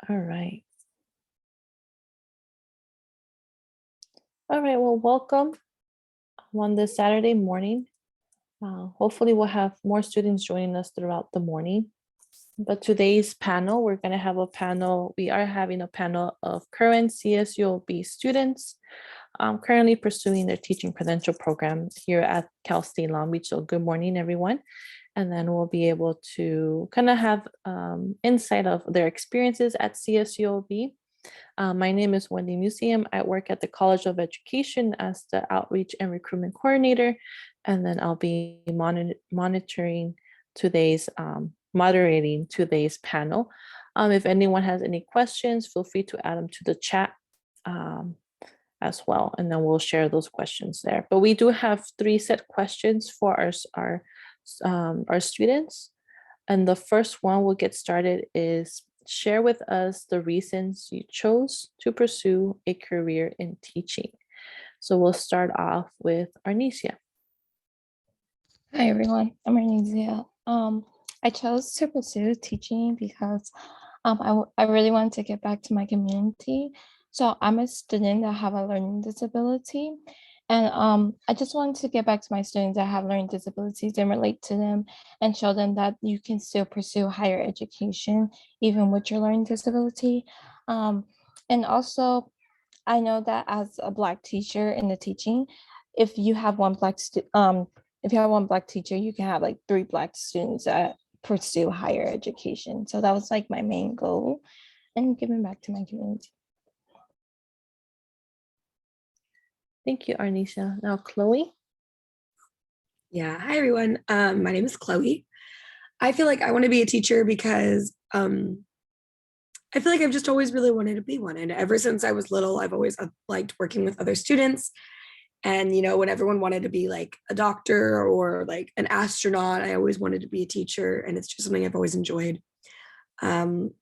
All right. All right, well, welcome on this Saturday morning. Hopefully we'll have more students joining us throughout the morning. But today's panel, we're going to have a panel. We are having a panel of current CSULB students currently pursuing their teaching credential program here at Cal State Long Beach. So good morning, everyone. And then we'll be able to kind of have insight of their experiences at CSULB. My name is Wendy Museum. I work at the College of Education as the Outreach and Recruitment Coordinator. And then I'll be moderating today's panel. If anyone has any questions, feel free to add them to the chat as well, and then we'll share those questions there. But we do have 3 set questions for our students. And the first one we'll get started is share with us the reasons you chose to pursue a career in teaching. So we'll start off with Arnesia. Hi everyone, I'm Arnesia. I chose to pursue teaching because I really want to get back to my community. So I'm a student that have a learning disability, and I just want to get back to my students that have learning disabilities and relate to them and show them that you can still pursue higher education even with your learning disability. And also, I know that as a Black teacher in the teaching, if you have one Black teacher, you can have like 3 Black students that pursue higher education. So that was like my main goal, and giving back to my community. Thank you, Arnesia. Now, Chloe. Yeah, hi everyone. My name is Chloe. I feel like I want to be a teacher because I feel like I've just always really wanted to be one. And ever since I was little, I've always liked working with other students. And, you know, when everyone wanted to be like a doctor or like an astronaut, I always wanted to be a teacher. And it's just something I've always enjoyed. And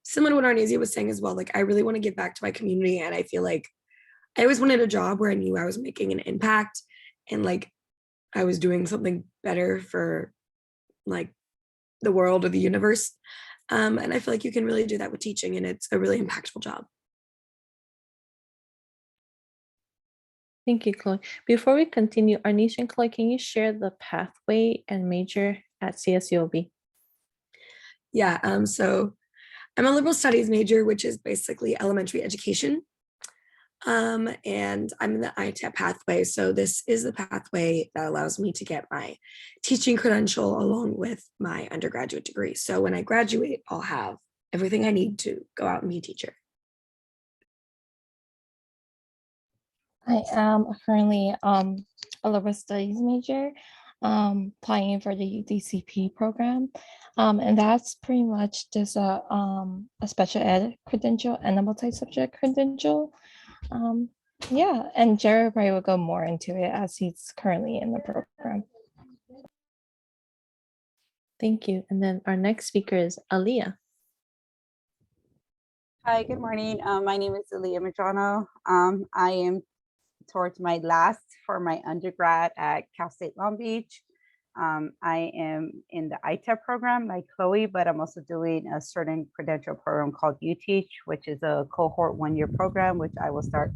similar to what Arnesia was saying as well, like I really want to give back to my community. And I feel like I always wanted a job where I knew I was making an impact and like I was doing something better for like the world or the universe. And I feel like you can really do that with teaching, and it's a really impactful job. Thank you, Chloe. Before we continue, Arnesia and Chloe, can you share the pathway and major at CSULB? Yeah, so I'm a liberal studies major, which is basically elementary education. And I'm in the ITEP pathway. So this is the pathway that allows me to get my teaching credential along with my undergraduate degree. So when I graduate, I'll have everything I need to go out and be a teacher. I am currently a liberal studies major, applying for the UDCP program. And that's pretty much just a special ed credential and a multi-subject credential. Yeah, and Jared probably will go more into it as he's currently in the program. Thank you. And then our next speaker is Aaliyah. Hi, good morning. My name is Aaliyah Medrano. I am towards my last for my undergrad at Cal State Long Beach. I am in the ITEP program like Chloe, but I'm also doing a certain credential program called UTeach, which is a cohort 1-year program, which I will start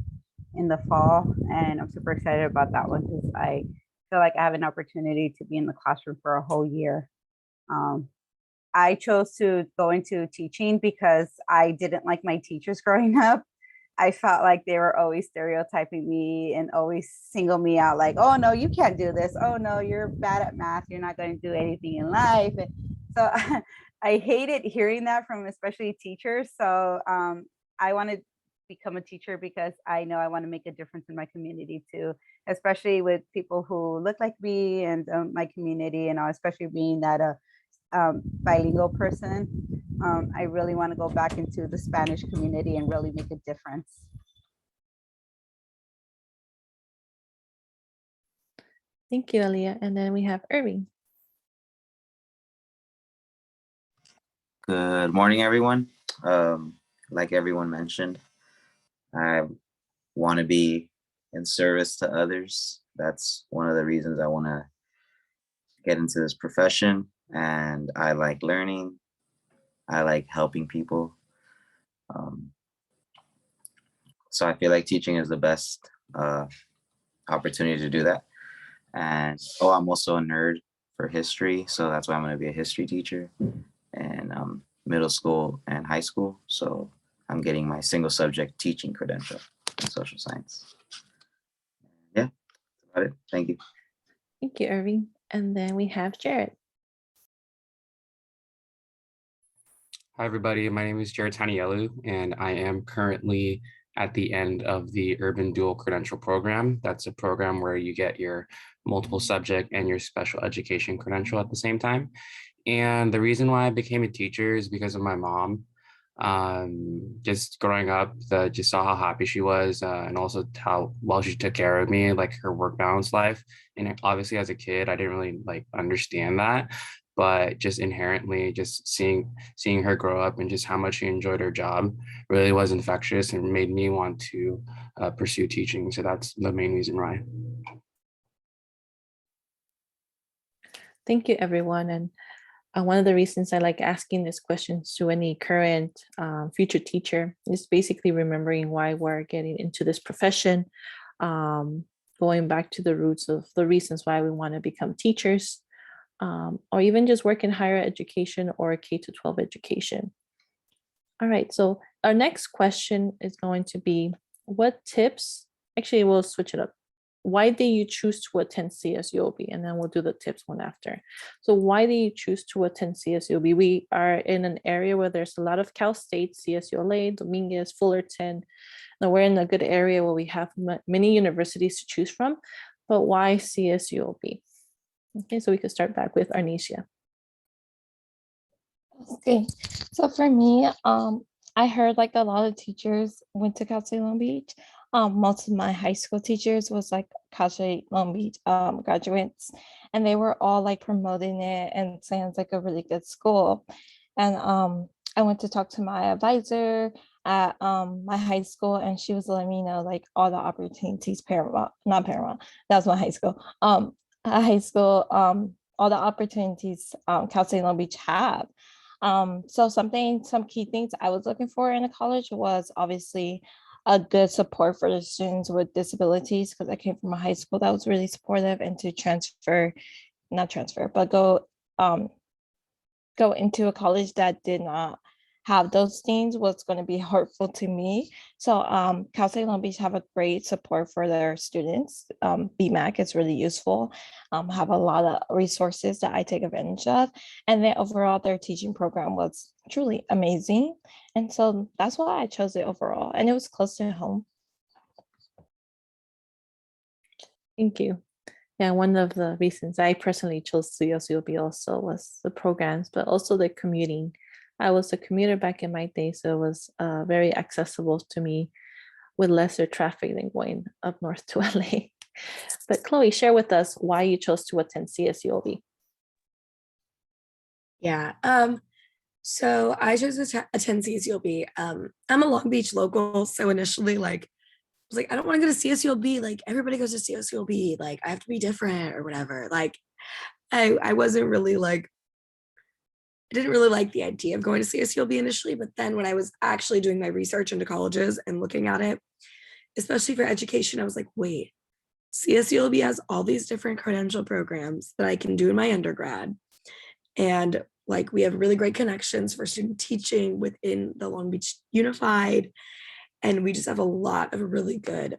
in the fall. And I'm super excited about that one because I feel like I have an opportunity to be in the classroom for a whole year. I chose to go into teaching because I didn't like my teachers growing up. I felt like they were always stereotyping me and always single me out like, oh no, you can't do this. Oh no, you're bad at math. You're not going to do anything in life. And so I hated hearing that from especially teachers. So I want to become a teacher because I know I want to make a difference in my community too, especially with people who look like me and my community, and especially being that bilingual person. I really want to go back into the Spanish community and really make a difference. Thank you, Aaliyah. And then we have Irving. Good morning, everyone. Like everyone mentioned, I want to be in service to others. That's one of the reasons I want to get into this profession, and I like learning. I like helping people. Um, so I feel like teaching is the best opportunity to do that. And I'm also a nerd for history, so that's why I'm going to be a history teacher in middle school and high school. So I'm getting my single subject teaching credential in social science. Yeah, that's about it. Thank you. Thank you, Irving. And then we have Jared. Hi, everybody. My name is Jared Tanielu, and I am currently at the end of the Urban Dual Credential Program. That's a program where you get your multiple subject and your special education credential at the same time. And the reason why I became a teacher is because of my mom. Just growing up, just saw how happy she was, and also how well she took care of me, like her work balance life. And obviously, as a kid, I didn't really like understand that, but just inherently, just seeing her grow up and just how much she enjoyed her job really was infectious and made me want to pursue teaching. So that's the main reason why. Thank you, everyone. And one of the reasons I like asking these questions to any current future teacher is basically remembering why we're getting into this profession, going back to the roots of the reasons why we want to become teachers, or even just work in higher education or K-12 education. All right, so our next question is going to be, what tips, actually we'll switch it up. Why did you choose to attend CSULB? And then we'll do the tips one after. So why did you choose to attend CSULB? We are in an area where there's a lot of Cal State, CSULA, Dominguez, Fullerton. Now we're in a good area where we have many universities to choose from, but why CSULB? Okay, so we could start back with Arnesia. Okay, so for me, I heard like a lot of teachers went to Cal State Long Beach. Most of my high school teachers was like Cal State Long Beach graduates, and they were all like promoting it and saying it's like a really good school. And I went to talk to my advisor at my high school, and she was letting me know like all the opportunities not Paramount, that was my high school. High school, all the opportunities Cal State Long Beach have. So some key things I was looking for in a college was obviously a good support for the students with disabilities, because I came from a high school that was really supportive, and to not transfer, but go into a college that did not have those things was going to be hurtful to me. So Cal State Long Beach have a great support for their students. BMAC is really useful, have a lot of resources that I take advantage of. And then overall, their teaching program was truly amazing. And so that's why I chose it overall. And it was close to home. Thank you. Yeah, one of the reasons I personally chose CSULB also was the programs, but also the commuting. I was a commuter back in my day, so it was very accessible to me with lesser traffic than going up north to LA. But Chloe, share with us why you chose to attend CSULB. Yeah. So I chose to attend CSULB. I'm a Long Beach local, so initially, like, I was like, I don't want to go to CSULB. Like, everybody goes to CSULB. Like, I have to be different or whatever. Like, I wasn't really like, I didn't really like the idea of going to CSULB initially, but then when I was actually doing my research into colleges and looking at it, especially for education, I was like, wait, CSULB has all these different credential programs that I can do in my undergrad. And like, we have really great connections for student teaching within the Long Beach Unified. And we just have a lot of really good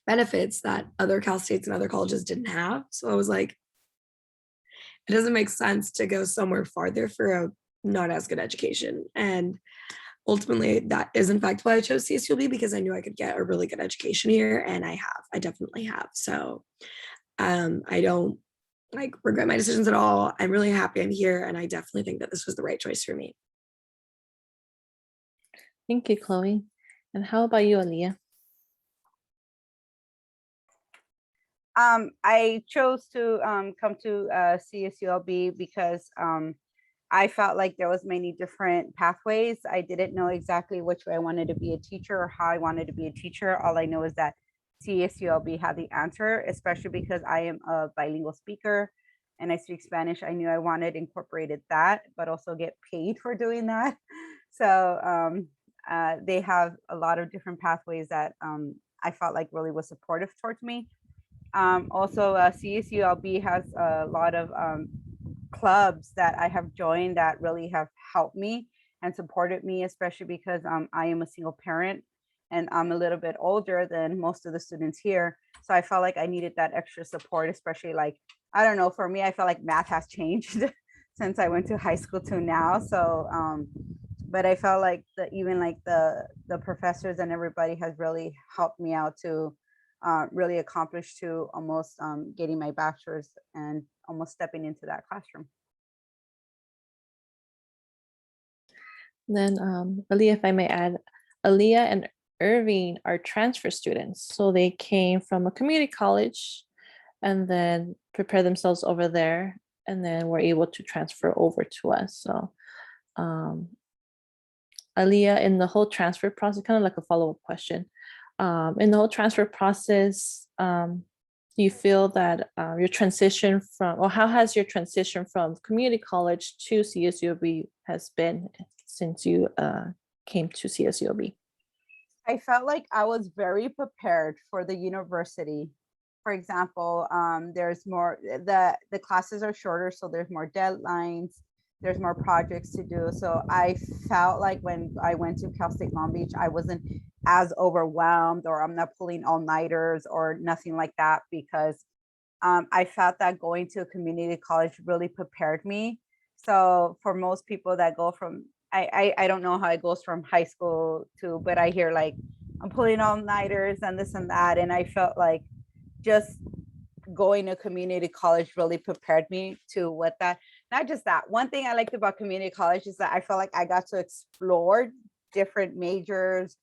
benefits that other Cal States and other colleges didn't have. So I was like, it doesn't make sense to go somewhere farther for a not as good education. And ultimately, that is in fact why I chose CSULB, because I knew I could get a really good education here, and I definitely have. So I don't like regret my decisions at all. I'm really happy I'm here, and I definitely think that this was the right choice for me. Thank you, Chloe. And how about you, Aaliyah? I chose to come to CSULB because I felt like there was many different pathways. I didn't know exactly which way I wanted to be a teacher or how I wanted to be a teacher. All I know is that CSULB had the answer, especially because I am a bilingual speaker and I speak Spanish, I knew I wanted incorporated that, but also get paid for doing that. So they have a lot of different pathways that I felt like really was supportive towards me. Also, CSULB has a lot of clubs that I have joined that really have helped me and supported me, especially because I am a single parent and I'm a little bit older than most of the students here. So I felt like I needed that extra support, especially like, I don't know, for me, I felt like math has changed since I went to high school to now. So, but I felt like even like the professors and everybody has really helped me out to really accomplish to almost getting my bachelor's and almost stepping into that classroom. Then, Aaliyah, if I may add, Aaliyah and Irving are transfer students. So they came from a community college and then prepared themselves over there and then were able to transfer over to us. So Aaliyah, in the whole transfer process, kind of like a follow-up question, in the whole transfer process, do you feel that your transition from, or how has your transition from community college to CSULB has been since you came to CSULB? I felt like I was very prepared for the university. For example, there's more, the classes are shorter, so there's more deadlines, there's more projects to do. So I felt like when I went to Cal State Long Beach, I wasn't as overwhelmed, or I'm not pulling all-nighters or nothing like that, because I felt that going to a community college really prepared me. So for most people that go from, I don't know how it goes from high school to, but I hear like, I'm pulling all-nighters and this and that. And I felt like just going to community college really prepared me to what that, not just that. One thing I liked about community college is that I felt like I got to explore different majors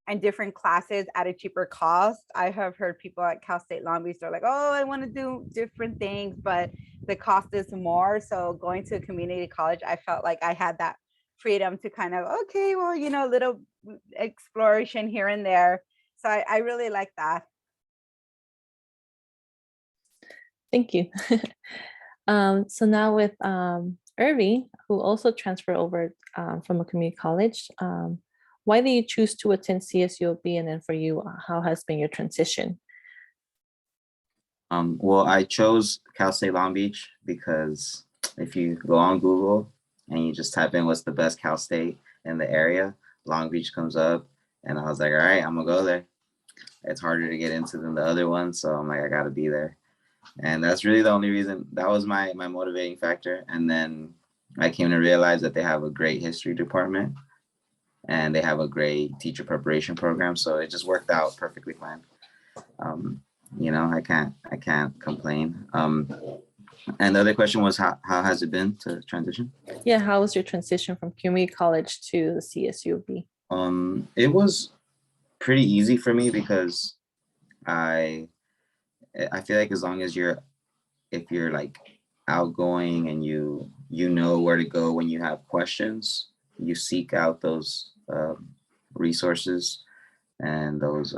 and different classes at a cheaper cost. I have heard people at Cal State Long Beach, they're like, oh, I want to do different things, but the cost is more. So going to a community college, I felt like I had that freedom to kind of, okay, well, you know, little exploration here and there. So I really like that. Thank you. So now with Irving, who also transferred over from a community college, why did you choose to attend CSULB? And then for you, how has been your transition? Well, I chose Cal State Long Beach because if you go on Google and you just type in what's the best Cal State in the area, Long Beach comes up, and I was like, all right, I'm gonna go there. It's harder to get into than the other one, so I'm like, I gotta be there. And that's really the only reason. That was my motivating factor. And then I came to realize that they have a great history department and they have a great teacher preparation program. So it just worked out perfectly fine. You know, I can't complain. And the other question was, how has it been to transition? Yeah, how was your transition from community college to the CSULB? It was pretty easy for me because I feel like as long as if you're like outgoing and you know where to go when you have questions, you seek out those resources and those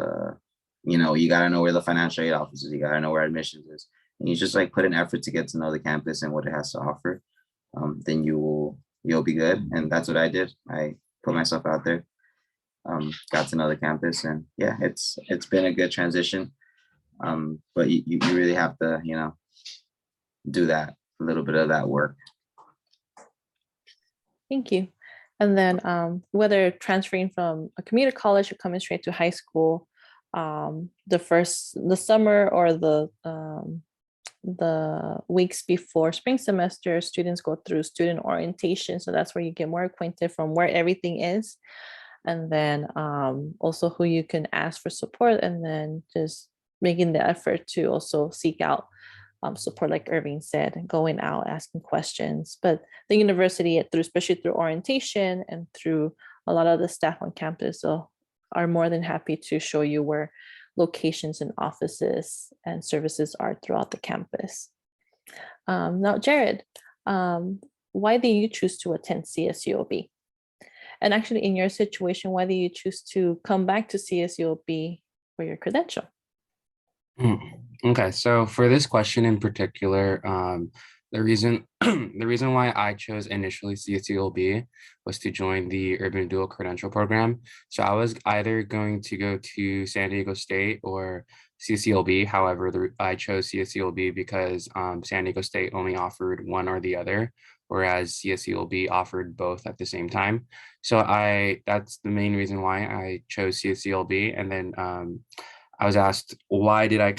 you know, you got to know where the financial aid office is, you got to know where admissions is, and you just like put an effort to get to know the campus and what it has to offer. Then you'll be good. And that's what I did. I put myself out there, got to know the campus, and yeah, it's been a good transition. But you really have to, you know, do that, a little bit of that work. Thank you. And then whether transferring from a community college or coming straight to high school, the summer or the weeks before spring semester, students go through student orientation. So that's where you get more acquainted from where everything is. And then also who you can ask for support, and then just making the effort to also seek out support, like Irving said, going out, asking questions. But the university, especially through orientation and through a lot of the staff on campus, are more than happy to show you where locations and offices and services are throughout the campus. Now, Jared, why did you choose to attend CSULB? And actually, in your situation, why did you choose to come back to CSULB for your credential? Okay, so for this question in particular, The reason the reason why I chose initially CSULB was to join the Urban Dual Credential Program. So I was either going to go to San Diego State or CSULB. However, I chose CSULB because San Diego State only offered one or the other, whereas CSULB offered both at the same time. So that's the main reason why I chose CSULB. And then I was asked, why did I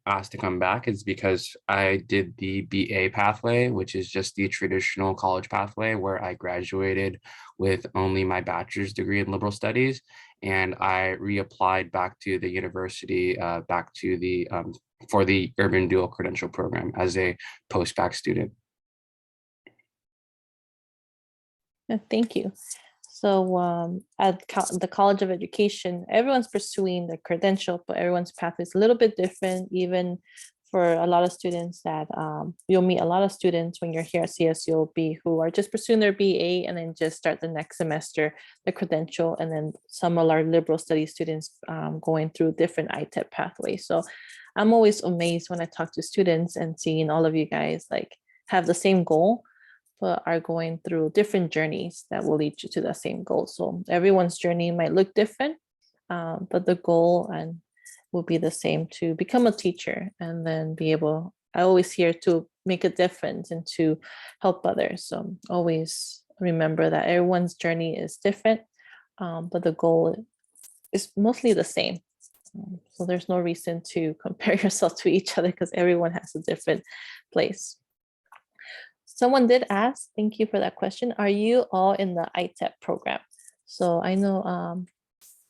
asked to come back? It's because I did the BA pathway, which is just the traditional college pathway where I graduated with only my bachelor's degree in liberal studies. And I reapplied back to the university, for the Urban Dual Credential Program as a post-bac student. Thank you. So at the College of Education, everyone's pursuing the credential, but everyone's path is a little bit different. Even for a lot of students that you'll meet a lot of students when you're here at CSULB who are just pursuing their BA and then just start the next semester, the credential, and then some of our liberal studies students going through different ITEP pathways. So I'm always amazed when I talk to students and seeing all of you guys like have the same goal, but are going through different journeys that will lead you to the same goal. So everyone's journey might look different, but the goal and will be the same, to become a teacher and then be able, I always hear, to make a difference and to help others. So always remember that everyone's journey is different, but the goal is mostly the same. So there's no reason to compare yourself to each other because everyone has a different place. Someone did ask, thank you for that question. Are you all in the ITEP program? So I know,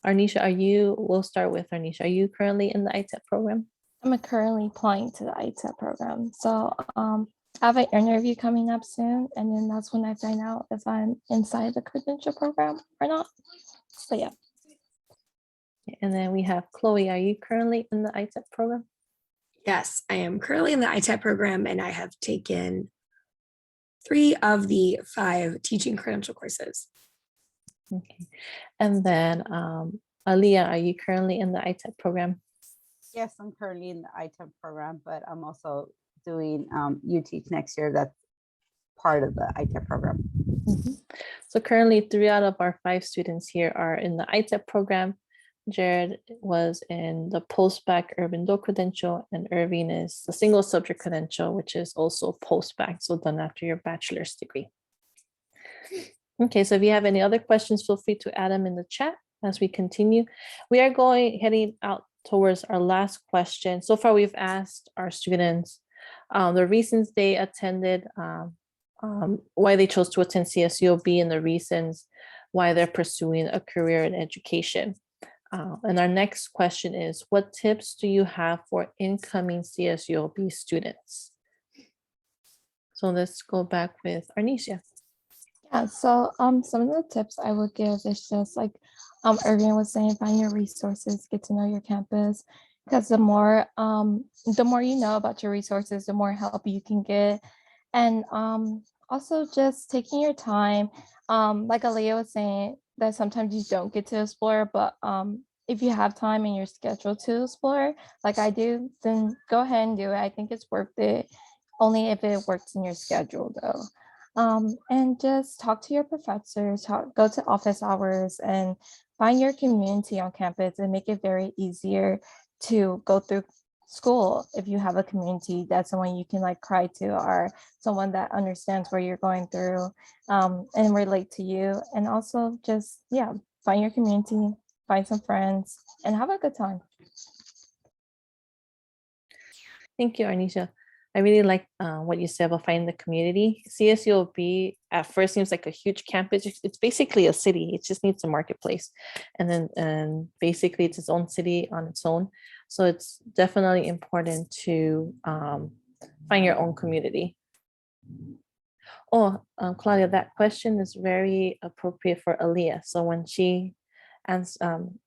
Arnisha, we'll start with Arnisha. Are you currently in the ITEP program? I'm currently applying to the ITEP program. So I have an interview coming up soon, and then that's when I find out if I'm inside the credential program or not. So yeah. And then we have Chloe. Are you currently in the ITEP program? Yes, I am currently in the ITEP program, and I have taken 3 of the 5 teaching credential courses. Okay. And then Aaliyah, are you currently in the ITEP program? Yes, I'm currently in the ITEP program, but I'm also doing UTeach next year. That's part of the ITEP program. Mhm. So currently 3 out of our 5 students here are in the ITEP program. Jared was in the post-bac urban dual credential, and Irving is the single subject credential, which is also post-bac, so done after your bachelor's degree. Okay, so if you have any other questions, feel free to add them in the chat as we continue. We are heading out towards our last question. So far, we've asked our students the reasons they attended, why they chose to attend CSULB, and the reasons why they're pursuing a career in education. And our next question is, what tips do you have for incoming CSULB students? So let's go back with Arnisha. Yeah, so some of the tips I would give is just like Irving was saying, find your resources, get to know your campus, because the more you know about your resources, the more help you can get. And also just taking your time, like Aaliyah was saying, that sometimes you don't get to explore, but if you have time in your schedule to explore, like I do, then go ahead and do it. I think it's worth it, only if it works in your schedule though. And just talk to your professors, go to office hours, and find your community on campus and make it very easier to go through school. If you have a community, that's someone you can like cry to, or someone that understands what you're going through and relate to you. And also just, yeah, find your community, find some friends, and have a good time. Thank you, Arnisha. I really like what you said about finding the community. CSULB at first seems like a huge campus. It's basically a city. It just needs a marketplace. And basically it's its own city on its own. So it's definitely important to find your own community. Oh, Claudia, that question is very appropriate for Aaliyah. So when she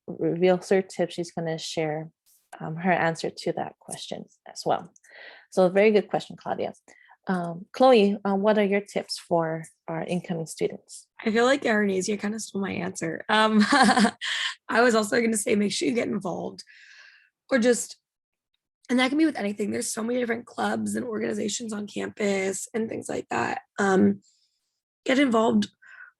reveals her tip, she's going to share her answer to that question as well. So very good question, Claudia. Chloe, what are your tips for our incoming students? I feel like Arnesia kind of stole my answer. I was also going to say, make sure you get involved, or just And that can be with anything. There's so many different clubs and organizations on campus and things like that. Get involved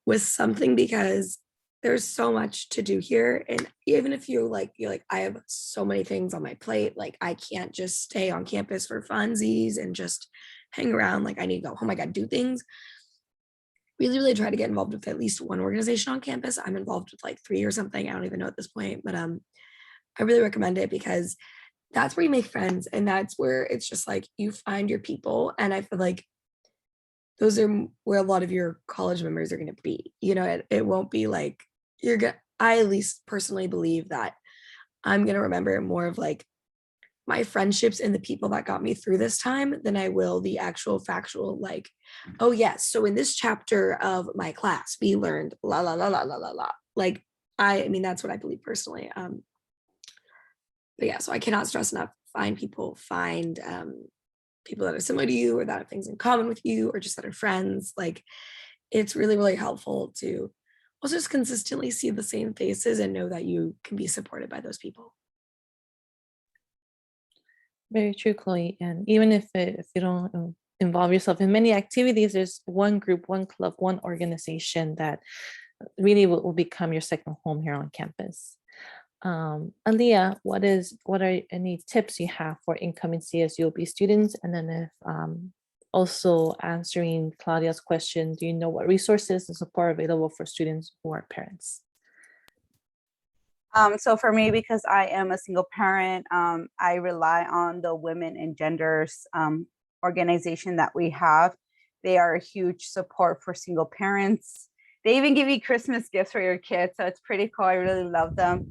with something because there's so much to do here. And even if you're like, I have so many things on my plate, like I can't just stay on campus for funsies and just hang around. Like I need to go home, I gotta do things. Really try to get involved with at least one organization on campus. I'm involved with like 3 or something. I don't even know at this point, but I really recommend it because that's where you make friends, and that's where it's just like you find your people. And I feel like those are where a lot of your college members are going to be. It won't be like I at least personally believe that I'm going to remember more of like my friendships and the people that got me through this time than I will the actual factual, like, oh yes, so in this chapter of my class we learned la la la la la la la. Like I mean that's what I believe personally. But yeah, so I cannot stress enough, find people that are similar to you or that have things in common with you or just that are friends. Like it's really helpful to also just consistently see the same faces and know that you can be supported by those people. Very true, Chloe. And even if you don't involve yourself in many activities, there's one group, one club, one organization that really will become your second home here on campus. Aaliyah, what are any tips you have for incoming CSULB students? And then if also answering Claudia's question, do you know what resources and support are available for students who are parents? So for me, because I am a single parent, I rely on the Women and Genders organization that we have. They are a huge support for single parents. They even give you Christmas gifts for your kids, so it's pretty cool. I really love them.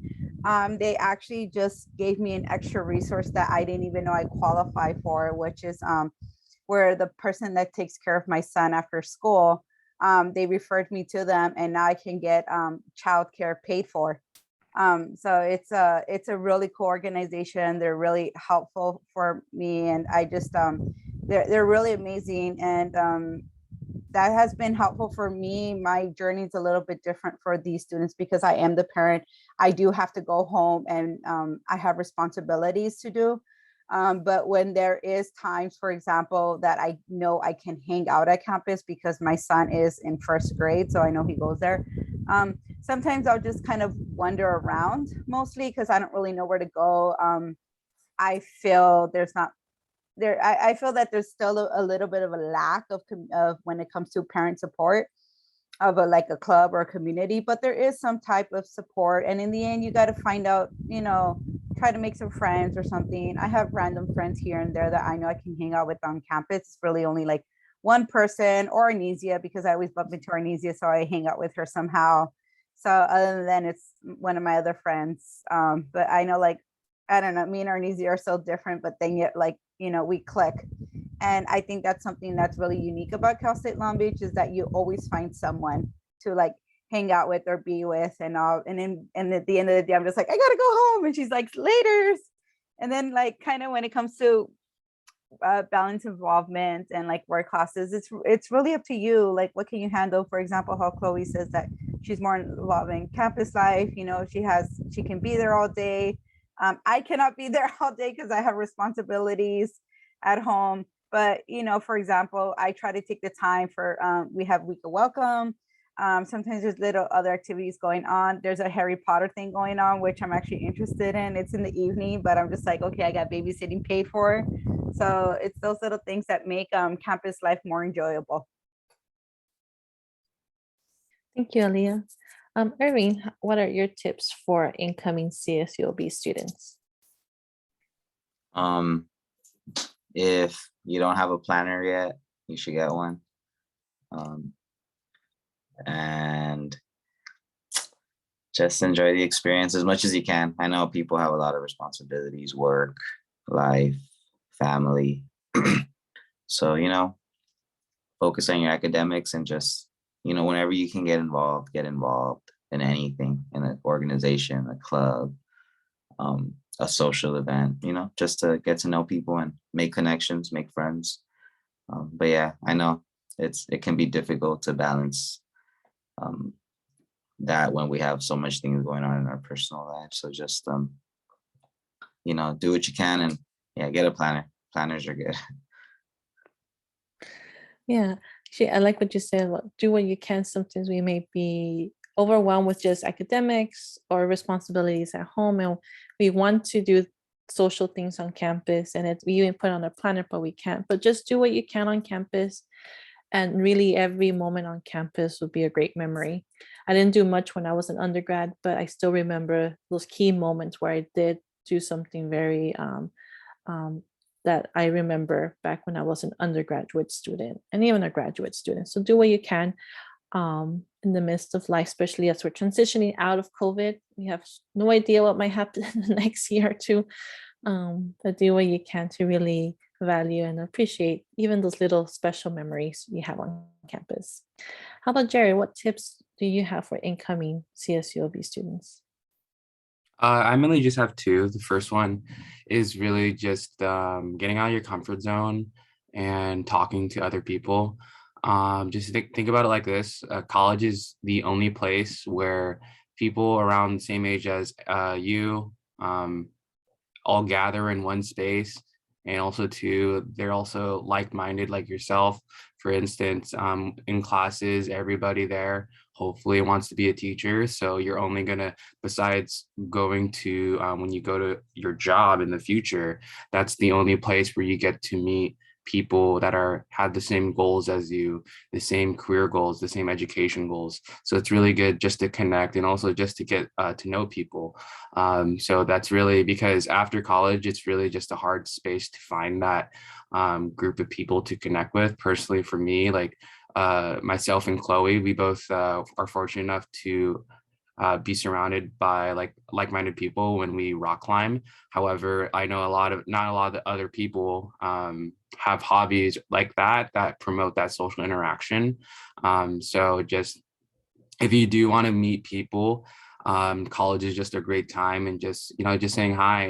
They actually just gave me an extra resource that I didn't even know I qualify for, which is where the person that takes care of my son after school, they referred me to them, and now I can get childcare paid for. So it's a really cool organization. They're really helpful for me, and I just they're really amazing, and that has been helpful for me. My journey is a little bit different for these students because I am the parent. I do have to go home, and I have responsibilities to do. But when there is times, for example, that I know I can hang out at campus because my son is in first grade, so I know he goes there. Sometimes I'll just kind of wander around, mostly because I don't really know where to go. I feel there's not there. I feel that there's still a little bit of a lack of when it comes to parent support of like a club or a community, but there is some type of support. And in the end, you got to find out, try to make some friends or something. I have random friends here and there that I know I can hang out with on campus. It's really only like one person, or Arnesia, because I always bump into Arnesia, so I hang out with her somehow. So other than that, it's one of my other friends. But I know, like, I don't know, me and Arnesia are so different, but then yet, like, we click. And I think that's something that's really unique about Cal State Long Beach, is that you always find someone to like hang out with or be with and all. And at the end of the day, I'm just like, I gotta go home. And she's like, laters. And then like kind of when it comes to balance involvement and like work classes, it's really up to you. Like, what can you handle? For example, how Chloe says that she's more involved in campus life. She can be there all day. I cannot be there all day because I have responsibilities at home. But, for example, I try to take the time for, we have Week of Welcome. Sometimes there's little other activities going on. There's a Harry Potter thing going on, which I'm actually interested in. It's in the evening, but I'm just like, okay, I got babysitting paid for. So it's those little things that make campus life more enjoyable. Thank you, Aaliyah. Irving, what are your tips for incoming CSULB students? If you don't have a planner yet, you should get one. And just enjoy the experience as much as you can. I know people have a lot of responsibilities, work, life, family. So, focus on your academics and just, whenever you can get involved in anything, in an organization, a club, a social event, just to get to know people and make connections, make friends. But yeah, I know it can be difficult to balance that when we have so much things going on in our personal lives. So just, do what you can and, Yeah, get a planner. Planners are good. Yeah, actually, I like what you said. Do what you can. Sometimes we may be overwhelmed with just academics or responsibilities at home, and we want to do social things on campus, and we even put on a planner, but we can't. But just do what you can on campus, and really every moment on campus would be a great memory. I didn't do much when I was an undergrad, but I still remember those key moments where I did do something very um, that I remember back when I was an undergraduate student and even a graduate student. So do what you can in the midst of life, especially as we're transitioning out of COVID. We have no idea what might happen in the next year or two, but do what you can to really value and appreciate even those little special memories you have on campus. How about Jerry? What tips do you have for incoming CSULB students? I mainly just have two. The first one is really just getting out of your comfort zone and talking to other people. Just think about it like this. College is the only place where people around the same age as you all gather in one space, and also too they're also like-minded like yourself. For instance, in classes, everybody there hopefully wants to be a teacher, so you're only gonna, besides going to when you go to your job in the future, that's the only place where you get to meet people that have the same goals as you, the same career goals, the same education goals. So it's really good just to connect and also just to get to know people. So that's really, because after college, it's really just a hard space to find that group of people to connect with. Personally, for me, like myself and Chloe, we both are fortunate enough to be surrounded by like-minded people when we rock climb. However, I know not a lot of the other people have hobbies like that promote that social interaction. So just, if you do want to meet people, college is just a great time, and just, just saying hi,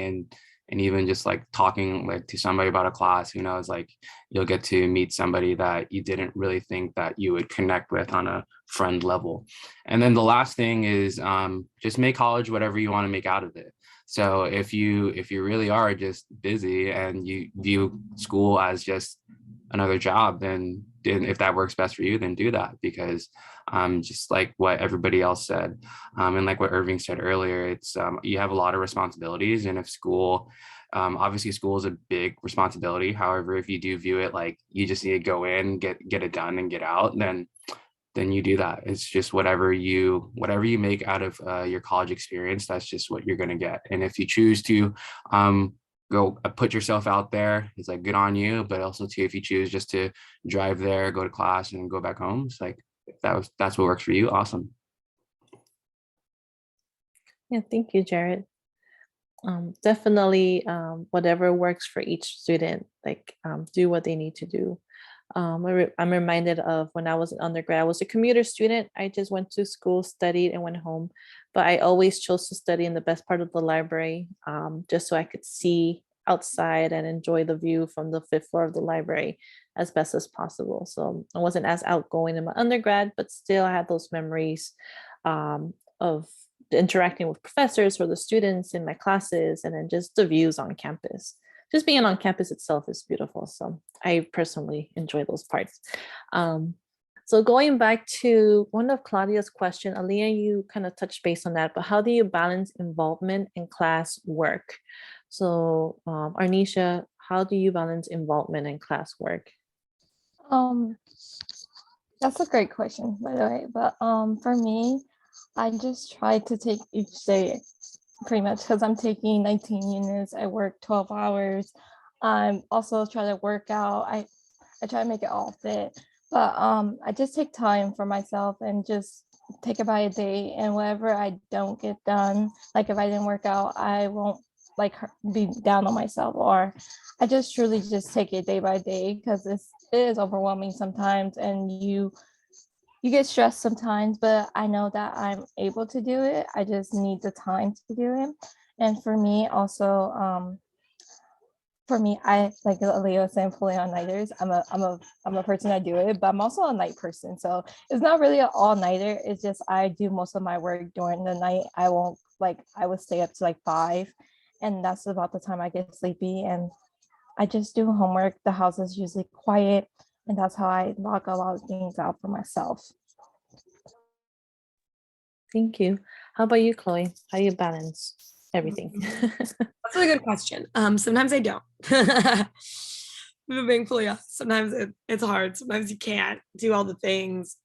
and even just like talking like to somebody about a class, who knows, like you'll get to meet somebody that you didn't really think that you would connect with on a friend level. And then the last thing is just make college whatever you want to make out of it. So if you really are just busy and you view school as just another job, then if that works best for you, then do that. Because just like what everybody else said, and like what Irving said earlier, it's you have a lot of responsibilities, and if school, obviously school is a big responsibility. However, if you do view it like you just need to go in, get it done and get out, then you do that. It's just whatever you make out of your college experience, that's just what you're going to get. And if you choose to go put yourself out there, it's like good on you. But also too, if you choose just to drive there, go to class and go back home, it's like, if that's what works for you, awesome. Yeah, thank you, Jared. Definitely, whatever works for each student, like do what they need to do. I'm reminded of when I was an undergrad. I was a commuter student. I just went to school, studied, and went home. But I always chose to study in the best part of the library, just so I could see outside and enjoy the view from the fifth floor of the library as best as possible. So I wasn't as outgoing in my undergrad, but still I had those memories of interacting with professors or the students in my classes, and then just the views on campus. Just being on campus itself is beautiful. So I personally enjoy those parts. So going back to one of Claudia's question, Aaliyah, you kind of touched base on that, but how do you balance involvement and class work? So Arnisha, how do you balance involvement and class work? Um, that's a great question, by the way. But for me, I just try to take each day pretty much, because I'm taking 19 units. I work 12 hours. I'm also trying to work out. I try to make it all fit. But I just take time for myself and just take it by a day. And whatever I don't get done, like if I didn't work out, I won't like be down on myself, or I just truly just take it day by day, because it is overwhelming sometimes, and you get stressed sometimes, but I know that I'm able to do it. I just need the time to do it. And for me also, I, like Leo was saying, fully on nighters. I'm a person that do it, but I'm also a night person. So it's not really an all nighter. It's just I do most of my work during the night. I would stay up to like 5, and that's about the time I get sleepy. And I just do homework. The house is usually quiet, and that's how I log a lot of things out for myself. Thank you. How about you, Chloe? How do you balance everything? That's a good question. Sometimes I don't. If I'm being fully honest, sometimes it's hard. Sometimes you can't do all the things.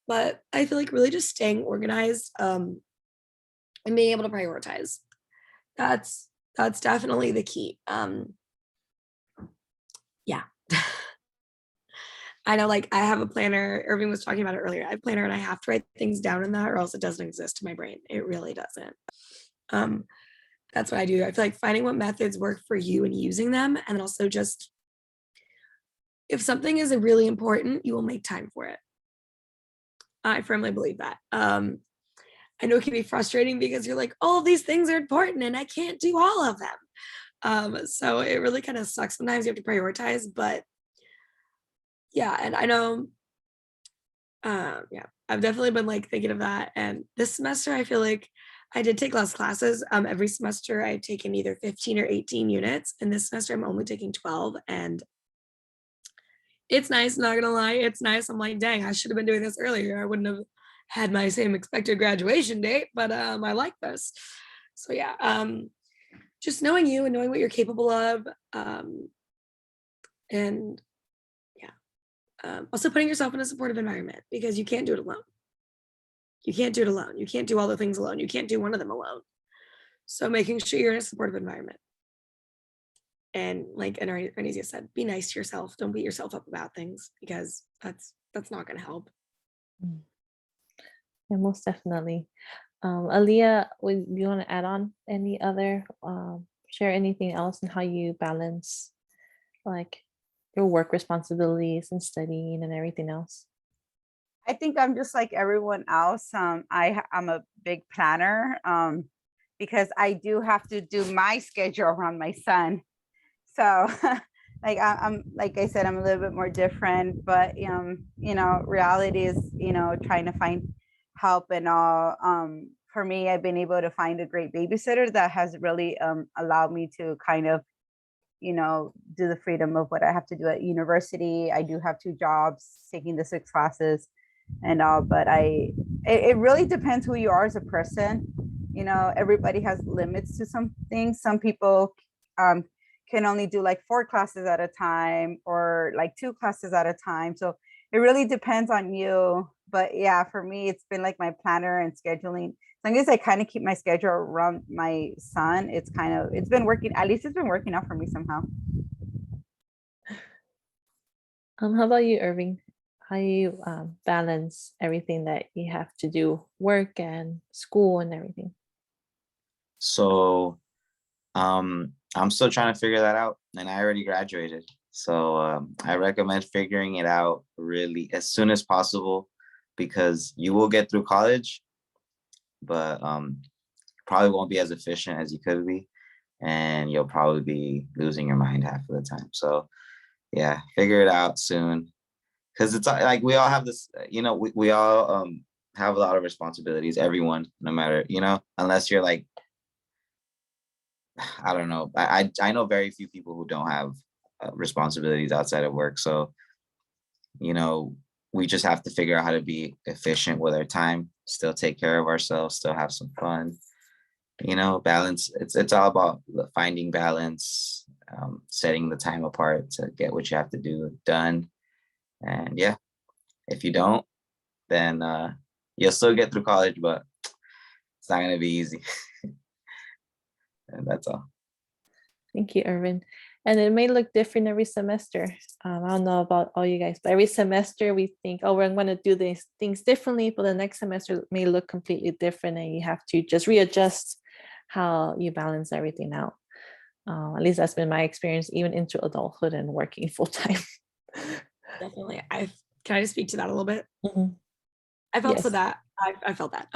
But I feel like really just staying organized and being able to prioritize. That's definitely the key. Yeah. I know, like, I have a planner. Irving was talking about it earlier. I have a planner and I have to write things down in that, or else it doesn't exist in my brain. It really doesn't. That's what I do. I feel like finding what methods work for you and using them, and then also just if something is really important, you will make time for it. I firmly believe that. I know it can be frustrating because you're like, all these things are important and I can't do all of them. So it really kind of sucks. Sometimes you have to prioritize, but yeah, and I know, yeah, I've definitely been like thinking of that. And this semester, I feel like I did take less classes. Every semester I've taken either 15 or 18 units. And this semester I'm only taking 12. And it's nice, not gonna lie, it's nice. I'm like, dang, I should have been doing this earlier. I wouldn't have had my same expected graduation date, but I like this. So yeah, just knowing you and knowing what you're capable of, and yeah, also putting yourself in a supportive environment because you can't do it alone. You can't do it alone. You can't do all the things alone. You can't do one of them alone. So making sure you're in a supportive environment. And like Arnezia said, be nice to yourself. Don't beat yourself up about things because that's not going to help. Yeah, most definitely. Aaliyah, would you want to add on any other, share anything else and how you balance like your work responsibilities and studying and everything else? I think I'm just like everyone else. I'm a big planner because I do have to do my schedule around my son. So like I'm like I said, I'm a little bit more different, but reality is, trying to find help and all. For me, I've been able to find a great babysitter that has really allowed me to kind of, do the freedom of what I have to do at university. I do have 2 jobs, taking the 6 classes and all, but it really depends who you are as a person. Everybody has limits to some things. Some people can only do like 4 classes at a time or like 2 classes at a time. So it really depends on you. But yeah, for me, it's been like my planner and scheduling. As long as I kind of keep my schedule around my son, it's been working. At least it's been working out for me somehow. How about you, Irving? How you balance everything that you have to do, work and school and everything? So I'm still trying to figure that out, and I already graduated. So I recommend figuring it out really as soon as possible, because you will get through college, but probably won't be as efficient as you could be, and you'll probably be losing your mind half of the time. So yeah, figure it out soon, because it's like we all have this, we all have a lot of responsibilities, everyone, no matter, unless you're like, I don't know. I know very few people who don't have responsibilities outside of work. So, we just have to figure out how to be efficient with our time, still take care of ourselves, still have some fun, balance. It's all about finding balance, setting the time apart to get what you have to do done. And yeah, if you don't, then you'll still get through college, but it's not going to be easy. And that's all. Thank you, Irvin. And it may look different every semester. I don't know about all you guys, but every semester we think, oh, we're going to do these things differently, but the next semester may look completely different, and you have to just readjust how you balance everything out. At least that's been my experience, even into adulthood and working full time. Definitely. Can I just speak to that a little bit? Mhm. I felt Yes. that. I felt that.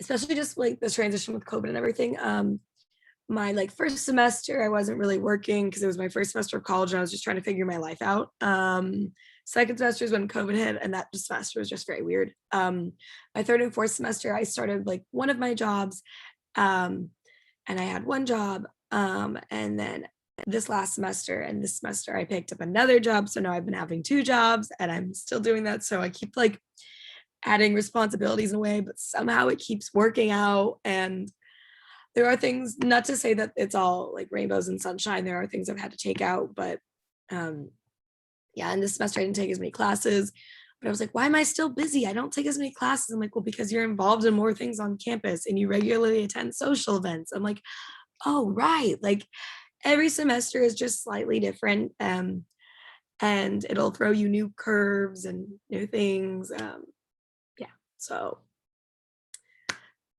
Especially just like this transition with COVID and everything. My like first semester, I wasn't really working because it was my first semester of college and I was just trying to figure my life out. Second semester is when COVID hit, and that semester was just very weird. My third and fourth semester, I started like one of my jobs, and I had one job, and then this last semester, and this semester I picked up another job. So now I've been having 2 jobs and I'm still doing that. So I keep like adding responsibilities in a way, but somehow it keeps working out. And there are things, not to say that it's all like rainbows and sunshine. There are things I've had to take out, but yeah, in this semester I didn't take as many classes. But I was like, why am I still busy? I don't take as many classes. I'm like, well, because you're involved in more things on campus and you regularly attend social events. I'm like, oh, right. Like every semester is just slightly different. And it'll throw you new curves and new things. Yeah. So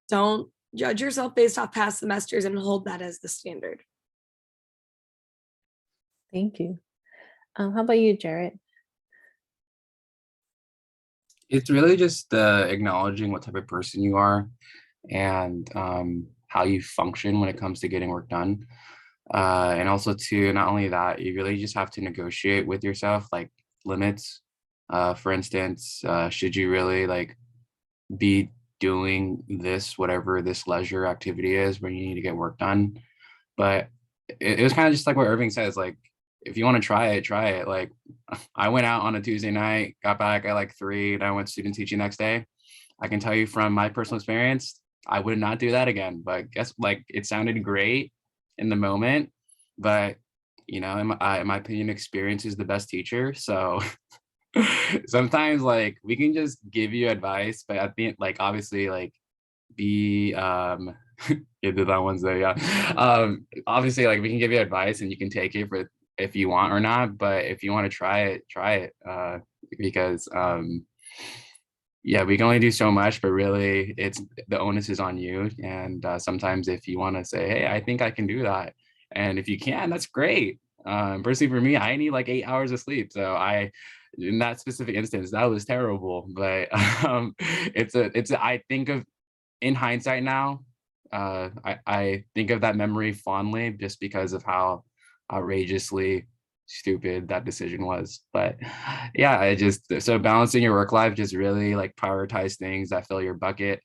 don't judge yourself based off past semesters and hold that as the standard. Thank you. How about you, Jared? It's really just acknowledging what type of person you are and how you function when it comes to getting work done. And also too, not only that, you really just have to negotiate with yourself, like limits. For instance, should you really like be doing this, whatever this leisure activity is when you need to get work done? But it was kind of just like what Irving says, like, if you want to try it, try it. Like I went out on a Tuesday night, got back at like 3, and I went student teaching next day. I can tell you from my personal experience, I would not do that again. But guess like it sounded great in the moment, but you know, in my opinion, experience is the best teacher. So sometimes like we can just give you advice, but at the end, like obviously like be you did that Wednesday, yeah. Obviously like we can give you advice and you can take it for if you want or not, but if you want to try it because yeah, we can only do so much, but really it's the onus is on you. And sometimes if you want to say, hey, I think I can do that, and if you can, that's great. Personally for me, I need like 8 hours of sleep, so I in that specific instance that was terrible, but I think of in hindsight now, I think of that memory fondly just because of how outrageously stupid that decision was. But yeah, I just so balancing your work life, just really like prioritize things that fill your bucket.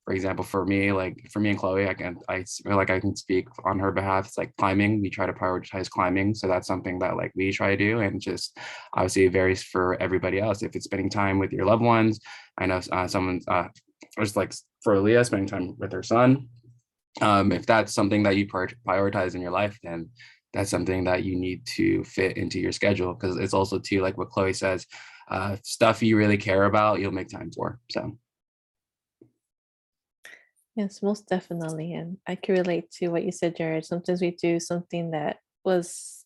For example, for me and Chloe, I feel like I can speak on her behalf. It's like climbing. We try to prioritize climbing. So that's something that like we try to do. And just obviously it varies for everybody else. If it's spending time with your loved ones, I know someone's just like for Leah, spending time with her son. If that's something that you prioritize in your life, then that's something that you need to fit into your schedule, because it's also too like what Chloe says, stuff you really care about, you'll make time for. So Yes, most definitely. And I can relate to what you said, Jared. Sometimes we do something that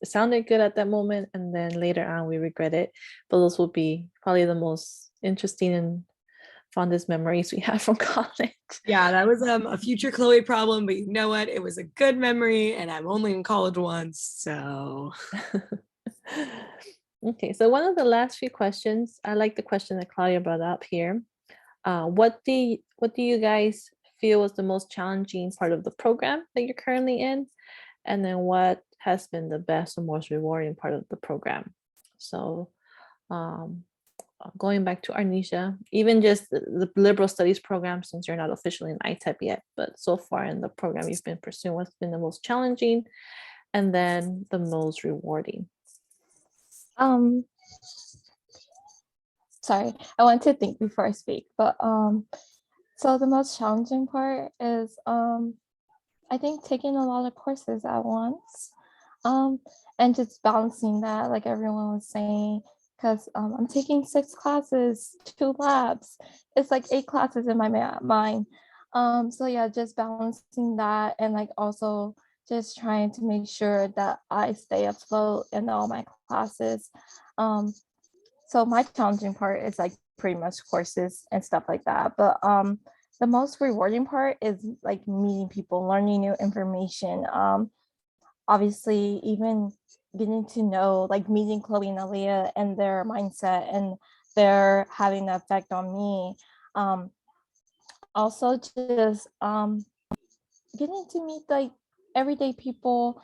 sounded good at that moment, and then later on we regret it. But those will be probably the most interesting and fondest memories we have from college. Yeah, that was a future Chloe problem, but you know what? It was a good memory, and I'm only in college once, so. Okay, so one of the last few questions, I like the question that Claudia brought up here. What do you guys feel was the most challenging part of the program that you're currently in? And then what has been the best or most rewarding part of the program? So going back to Arnisha, even just the liberal studies program, since you're not officially in ITEP yet, but so far in the program you've been pursuing, what's been the most challenging and then the most rewarding? Sorry, I want to think before I speak, but so the most challenging part is I think taking a lot of courses at once, and just balancing that, like everyone was saying, because I'm taking 6 classes, 2 labs. It's like 8 classes in my mind. So yeah, just balancing that, and like also just trying to make sure that I stay afloat in all my classes. So my challenging part is like pretty much courses and stuff like that. But the most rewarding part is like meeting people, learning new information. Obviously, even getting to know, like meeting Chloe and Aaliyah and their mindset and their having an effect on me. Also, just getting to meet like everyday people.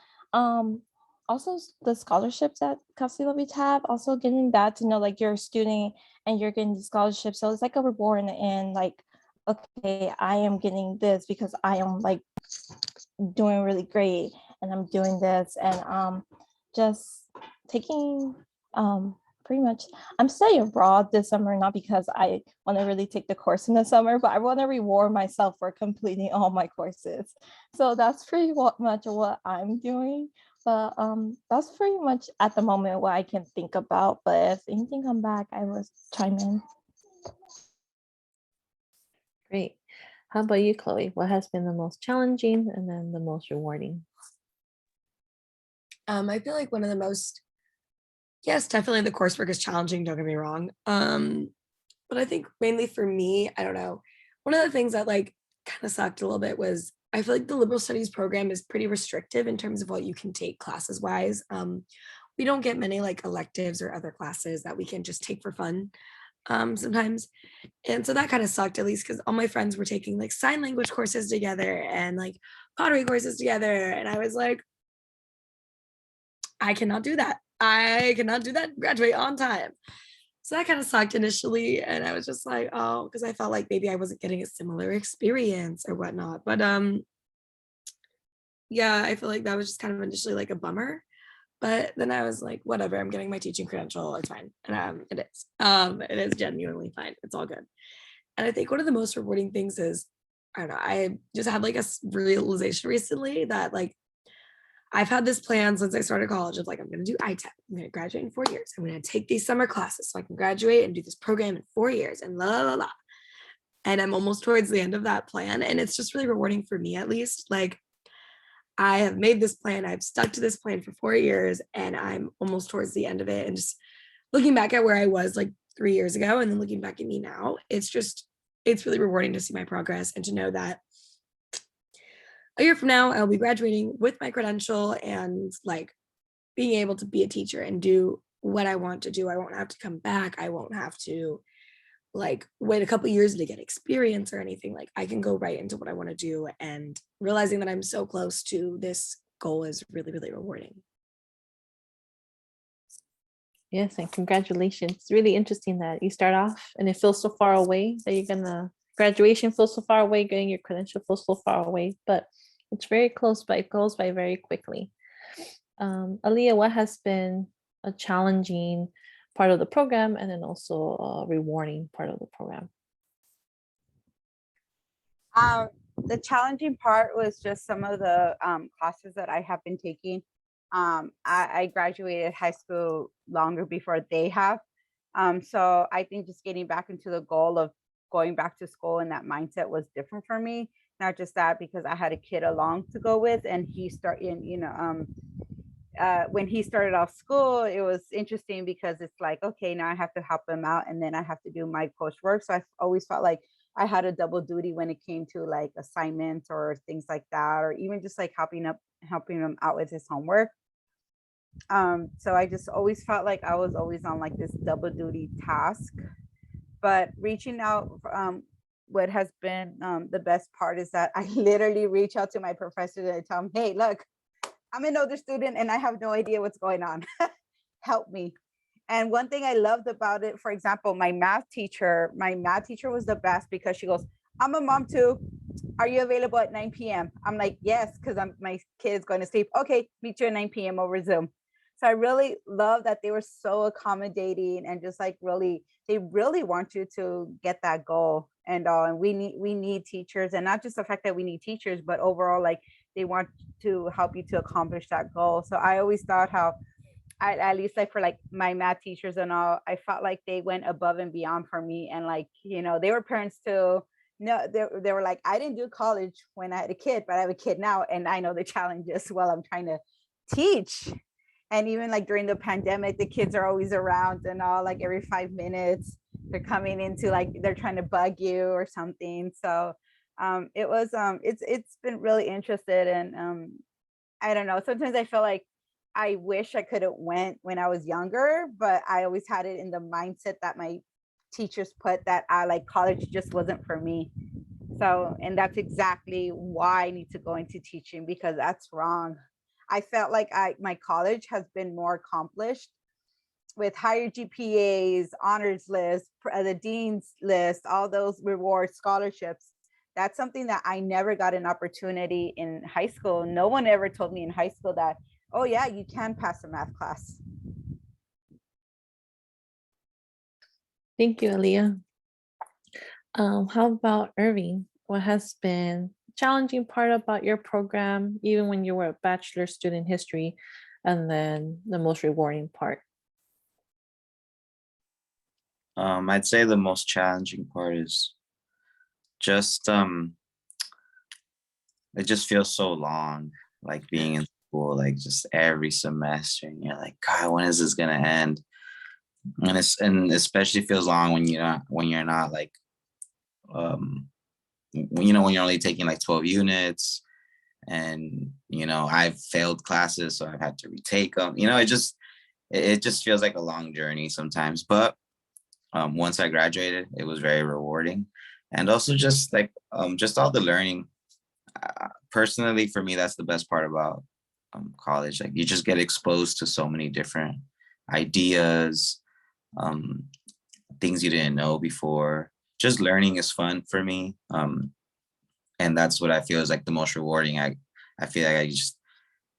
Also the scholarships that CSULB have, also getting that to know like you're a student and you're getting these scholarships. So it's like a reward in the end, like, okay, I am getting this because I am like doing really great. and I'm doing this, and just taking pretty much, I'm studying abroad this summer, not because I want to really take the course in the summer, but I want to reward myself for completing all my courses. So that's pretty much what I'm doing. But that's pretty much at the moment what I can think about. But if anything come back, I will chime in. Great. How about you, Chloe? What has been the most challenging and then the most rewarding? I feel like one of the most, yes, definitely the coursework is challenging, don't get me wrong. But I think mainly for me, I don't know, one of the things that like kind of sucked a little bit was I feel like the liberal studies program is pretty restrictive in terms of what you can take classes wise. We don't get many like electives or other classes that we can just take for fun sometimes. And so that kind of sucked, at least because all my friends were taking like sign language courses together and like pottery courses together. And I was like, I cannot do that. I cannot do that, graduate on time. So that kind of sucked initially. And I was just like, oh, because I felt like maybe I wasn't getting a similar experience or whatnot. But yeah, I feel like that was just kind of initially like a bummer. But then I was like, whatever, I'm getting my teaching credential. It's fine. And it is. It is genuinely fine. It's all good. And I think one of the most rewarding things is, I don't know, I just had like a realization recently that like I've had this plan since I started college of like, I'm going to do ITEP. I'm going to graduate in 4 years. I'm going to take these summer classes so I can graduate and do this program in 4 years and la la la. And I'm almost towards the end of that plan. And it's just really rewarding for me, at least. Like, I have made this plan. I've stuck to this plan for 4 years and I'm almost towards the end of it. And just looking back at where I was like 3 years ago and then looking back at me now, it's really rewarding to see my progress and to know that a year from now, I'll be graduating with my credential and like being able to be a teacher and do what I want to do. I won't have to come back. I won't have to like wait a couple years to get experience or anything. Like I can go right into what I want to do, and realizing that I'm so close to this goal is really, really rewarding. Yes, and congratulations. It's really interesting that you start off and it feels so far away that you're gonna graduation feels so far away, getting your credential feels so far away, but it's very close, but it goes by very quickly. Aaliyah, what has been a challenging part of the program and then also a rewarding part of the program? The challenging part was just some of the classes that I have been taking. I graduated high school longer before they have. So I think just getting back into the goal of going back to school and that mindset was different for me. Not just that, because I had a kid along to go with, and he started, when he started off school, it was interesting because it's like, okay, now I have to help him out and then I have to do my coursework. So I always felt like I had a double duty when it came to like assignments or things like that, or even just like helping him out with his homework. So I just always felt like I was always on like this double duty task. But reaching out, what has been the best part is that I literally reach out to my professor and I tell him, hey, look, I'm an older student and I have no idea what's going on. Help me. And one thing I loved about it, for example, my math teacher was the best because she goes, I'm a mom too. Are you available at 9 p.m.? I'm like, yes, because my kid is going to sleep. Okay, meet you at 9 p.m. over Zoom. So I really love that they were so accommodating and just like they really want you to get that goal. And we need teachers, and not just the fact that we need teachers, but overall, like they want to help you to accomplish that goal. So I always thought how at least like for like my math teachers and all, I felt like they went above and beyond for me. And like, they were parents too. No, they were like, I didn't do college when I had a kid, but I have a kid now and I know the challenges while I'm trying to teach. And even like during the pandemic, the kids are always around and all, like every 5 minutes they're coming into like they're trying to bug you or something. So it was it's been really interested. And I don't know, sometimes I feel like I wish I could have went when I was younger, but I always had it in the mindset that my teachers put that I like college just wasn't for me. So, and that's exactly why I need to go into teaching, because that's wrong. I felt like my college has been more accomplished with higher GPAs, honors list, the dean's list, all those rewards, scholarships. that's something that I never got an opportunity in high school. No one ever told me in high school that, oh yeah, you can pass a math class. Thank you, Aaliyah. How about Irving? What has been challenging part about your program, even when you were a bachelor student history, and then the most rewarding part? I'd say the most challenging part is just it just feels so long, like being in school, like just every semester, and you're like, God, when is this gonna end? And especially feels long when you're not like when you're only taking like 12 units, and I've failed classes, so I've had to retake them. It just feels like a long journey sometimes, but once I graduated, it was very rewarding. And also just like just all the learning. Personally, for me, that's the best part about college. Like you just get exposed to so many different ideas, um, things you didn't know before. Just learning is fun for me. And that's what I feel is like the most rewarding. I feel like I just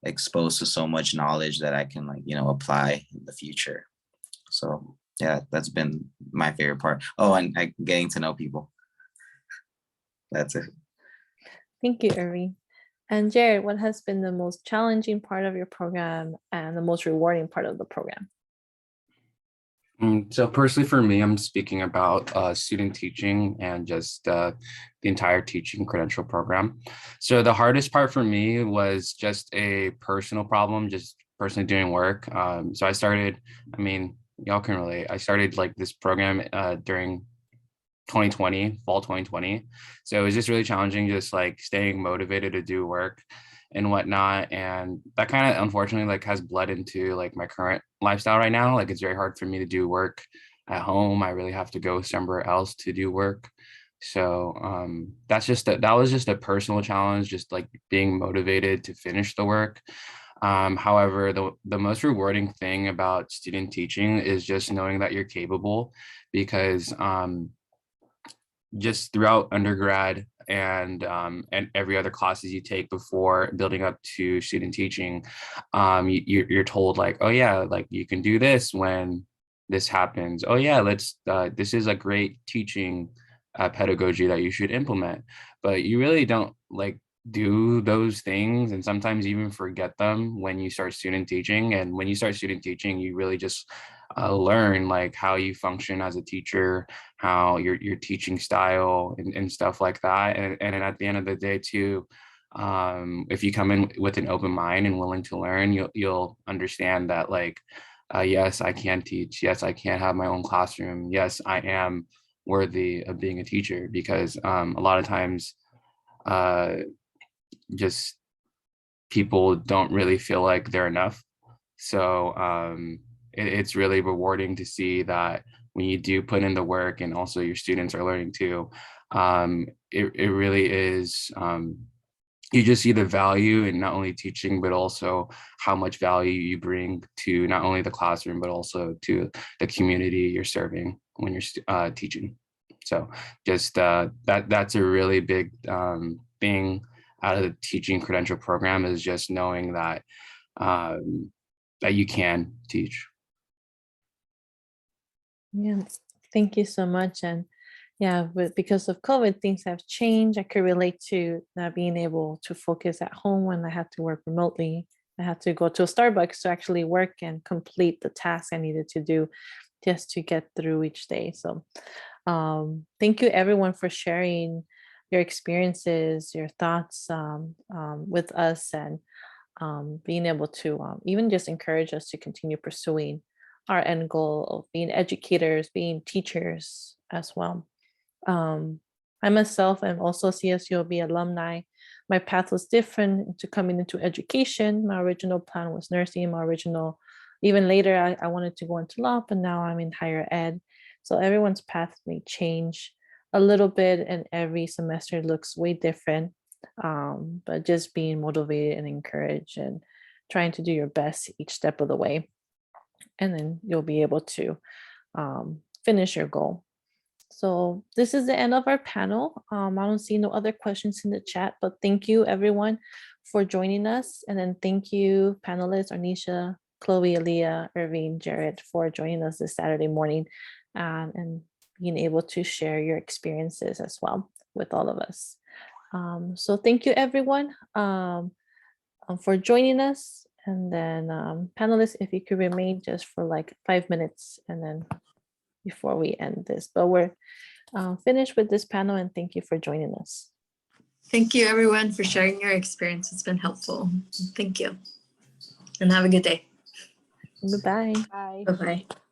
exposed to so much knowledge that I can apply in the future. So yeah, that's been my favorite part. Oh, and getting to know people. That's it. Thank you, Irving. And Jared, what has been the most challenging part of your program and the most rewarding part of the program? So personally for me, I'm speaking about student teaching and just the entire teaching credential program. So the hardest part for me was just a personal problem, just personally doing work. So y'all can relate. I started like this program during 2020, fall 2020. So it was just really challenging, just like staying motivated to do work and whatnot. And that kind of unfortunately like has bled into like my current lifestyle right now. Like it's very hard for me to do work at home. I really have to go somewhere else to do work. So that was just a personal challenge, just like being motivated to finish the work. However, the most rewarding thing about student teaching is just knowing that you're capable, because just throughout undergrad and every other classes you take before building up to student teaching, you're told like, oh yeah, like you can do this when this happens. Oh yeah, this is a great teaching pedagogy that you should implement. But you really don't like do those things, and sometimes even forget them when you start student teaching. And when you start student teaching, you really just learn like how you function as a teacher, how your teaching style and stuff like that. And then at the end of the day too, if you come in with an open mind and willing to learn, you'll understand that like, yes, I can teach. Yes, I can have my own classroom. Yes, I am worthy of being a teacher, because a lot of times just people don't really feel like they're enough. So it's really rewarding to see that when you do put in the work and also your students are learning too, it really is, you just see the value in not only teaching, but also how much value you bring to not only the classroom, but also to the community you're serving when you're teaching. So just that's a really big thing out of the teaching credential program, is just knowing that that you can teach. Yeah, thank you so much. And yeah, because of COVID, things have changed. I could relate to not being able to focus at home when I had to work remotely. I had to go to a Starbucks to actually work and complete the task I needed to do just to get through each day. So thank you everyone for sharing your experiences, your thoughts with us, and being able to even just encourage us to continue pursuing our end goal of being educators, being teachers as well. I myself am also CSULB alumni. My path was different to coming into education. My original plan was nursing. Even later, I wanted to go into law, but now I'm in higher ed. So everyone's path may change a little bit, and every semester looks way different. But just being motivated and encouraged and trying to do your best each step of the way, and then you'll be able to finish your goal. So this is the end of our panel. I don't see no other questions in the chat, but thank you everyone for joining us. And then thank you panelists, Arnisha, Chloe, Aaliyah, Irving, Jared for joining us this Saturday morning and being able to share your experiences as well with all of us. So thank you everyone for joining us. And then panelists, if you could remain just for like 5 minutes and then before we end this, but we're finished with this panel and thank you for joining us. Thank you everyone for sharing your experience. It's been helpful. Thank you. And have a good day. Bye-bye. Bye. Bye-bye.